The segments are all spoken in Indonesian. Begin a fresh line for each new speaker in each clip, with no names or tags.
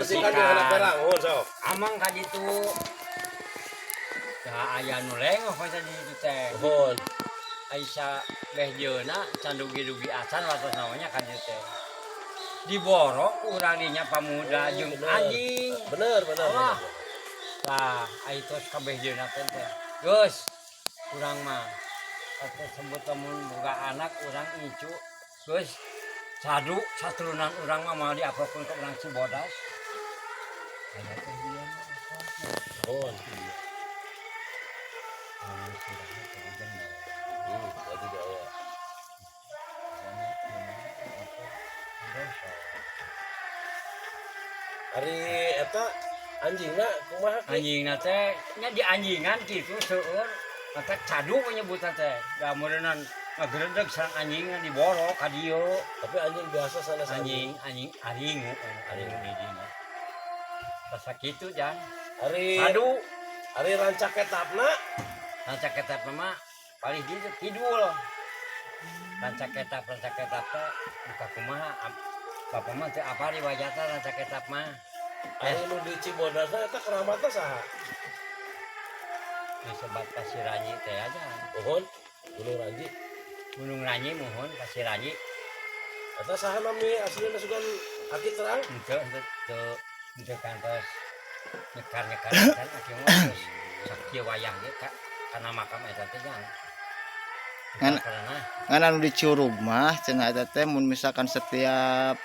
bersihkan dengan perang. Oh, so.
Amang ka ditu. Da aya nu lengah masa di ditu teh.
Oh.
Aisyah behjeuna can dugi-dugi acan watos namanya kan ditu teh. Diborok urang dinya pamuda jeung anjing.
Bener.
Wah. Lah, ai tos kabehjeuna teh. Geus urang mah atuh sebut lamun boga anak urang icu. Geus sadu saturunan urang mah mau diaprokeun ka urang Cibodas. Aya teh dia mah.
Oh. Tadi dia ya. Hari eta anjingna kumaha?
Anjingna teh nya di anjingan kitu seueur. Mata cadu penyebutan teh. Da meureunna ngagredeg sareng anjingna diborok ka dieu.
Tapi anjing biasa sanes
Anjing aringu di dinya. Rasa kitu jan.
Hari
Cadu
hari rancak etapna
rancak etap mah paling gitu kidul. Rancak etap teh buka kumaha bapak mah teu apa di wajahna rancak etap mah.
hari nu di Cibodas eta keramatna saha?
Disebat Pasir Ranyi teh aja.
Pohon Gunung Ranji.
Gunung Ranyi mohon Pasir Ranyi.
Eta saha nami aslinya sugan aki terang?
Henteu kantos nyekar-nyekar kan aki mah terus sakieu wayah ge kana makam eta teh jang.
Ngan anu di Curug mah cenah eta teh mun misalkan setiap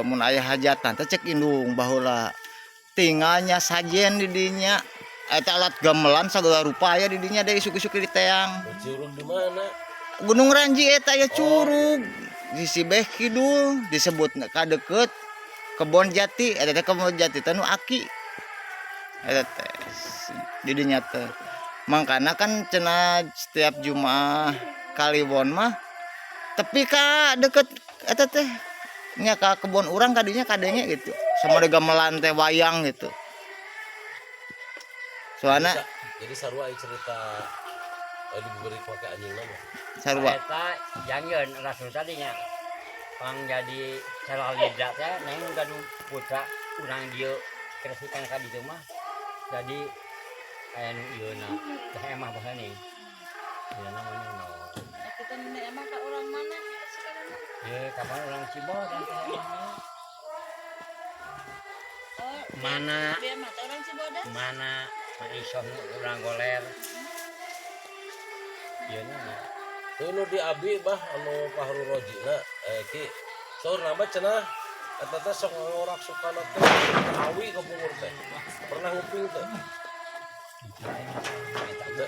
mun aya hajatan teh cek indung baheula tinggalnya sajen di dinya eta alat gamelan sagala rupa aya di dinya deui suki-suki di teang.
Curug di mana?
Gunung Ranji eta aya curug di Sibeh Kidul disebut ka deukeut Kebon Jati eta teh Kebon Jati teh nu aki eta teh di dinya teh. Mangkana kan cenah setiap Jumaah Kaliwon mah tepi ka deket eta teh nya ka kebon urang kadinya kadenge gitu sama ada gamelan teh wayang gitu soalnya
Jadi sarua cerita diberi pakai anjing nama
sarua
Eta jangeun rasul tadinya pang jadi salalida teh neng gaduh putra urang dieu kresikan ka ditu mah jadi aya nu ieuna teh emah bahani ieu namanya no
Kita nenek emang ke orang mana?
ye kapan urang Cibodas teh emah
Oh,
mana
dia mah orang Cibodas.
mana isoh urang goler ieu na
tuh nu di abi bah anu Fahru Rojina ki saur nama cenah eta teh sok ngorak sukana teh awi ka pungur teh pernah nguping teh
eta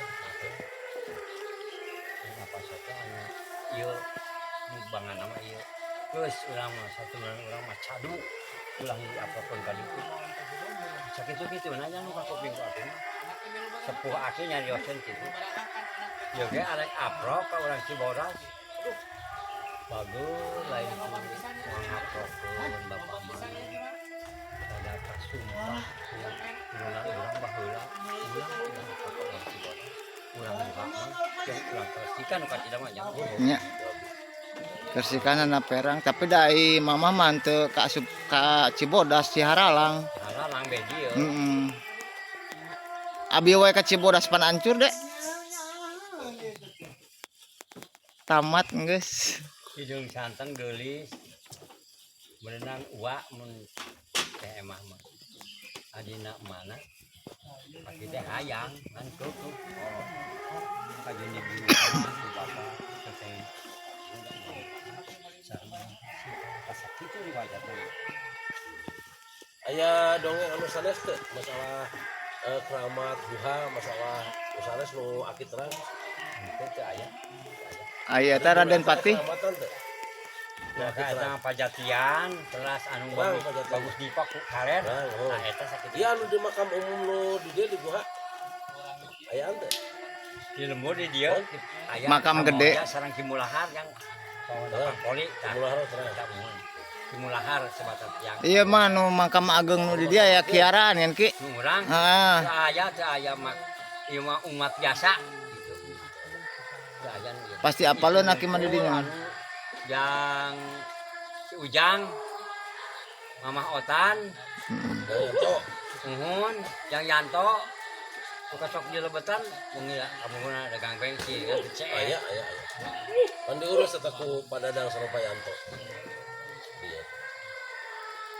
apa saja anu ieu mukbangan nama ieu geus urang mah saturan urang mah cadu ulang apapun kali itu sakitu kitu nanya nu ka kuping ku atuh sepuh aki nyarioseun kitu ieu ge arek aprok ka urang Cibodas aduh bagus lain ku ngaprokeun bapak mah ada kasumpah urang baheula urang ka urang Cibodas urang buka mah jeung urang persikan ka tidak mah nya
nya Kersikanana perang tapi dai mama manteu ka asup ka Cibodas Ciharalang.
Haralang be dieu
Abi wae ka Cibodas pan hancur deh. Tamat geus.
hidung santen geulis berenang uak mun teh emah mah adina mana pake teh hayang kan kuku kajian ibu ku bapak teh pasak itu riwayat
aya dongeng anu sanes teh masalah keramat duha masalah sanes nu aki terang
itu teh aya
Aya eta Raden Patih.
keramatan teh
nah eta pajatian teras anu bagus dipak ku kaler
oh.
nah eta sakitu
iya anu di makam umum nu di dieu di guha aya teh
di lembur di dia aya
Makam gede.
sareng Kimulahar yang poli
Kimulahar terang
Kimulahar sebatas yang
Iya mah nu makam ageng nu di dia aya kiaran kan ki.
urang
Heeh.
teu aya mak ieu mah umat biasa gitu. Teu aya nu ieu.
Pasti apaleun aki mah di dinya.
Yang si Ujang Mamah Otan,
Ya to.
Uhun, yang Yanto, suka sok di lebetan, mungkin kamu guna dagang pensi, kan kece.
Aya. Kan diurus ataku padadang sareng Payanto. Iya.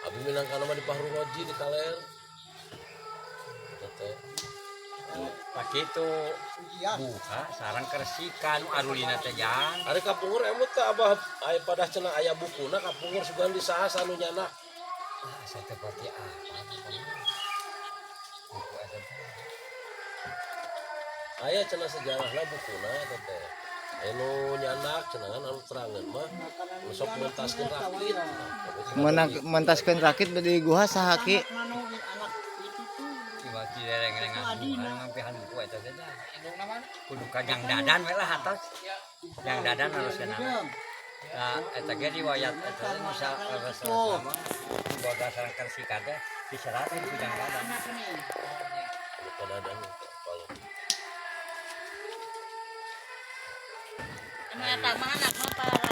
Abi minangkana mah di Pahru Roji di Kaler. Tete.
Pak itu buka sarang keresikan arulina teh jang.
Ari kapungur emut teh abah aya pada cenah aya bukuna kapungur sugan di saha anu nyana.
Ah, saya tepati apa? Buku ada.
Aya cenah sejarahna bukuna teh. Anu nyanak cenah kan anu terangan mah anu sok mentaskeun rakit.
Mentaskeun rakit bade guha saha ki?
Tiba di lereng-lereng bukan ngampihan buku eta teh. Kudu ka Jang Dadan we lah atas. Jang Dadan harus kenal. Nah, eta ge riwayat eta bisa sama boga sareng kersikan teh diseratin ku Jang Dadan.
Bukan ada anu.
Anu eta mah anak mah para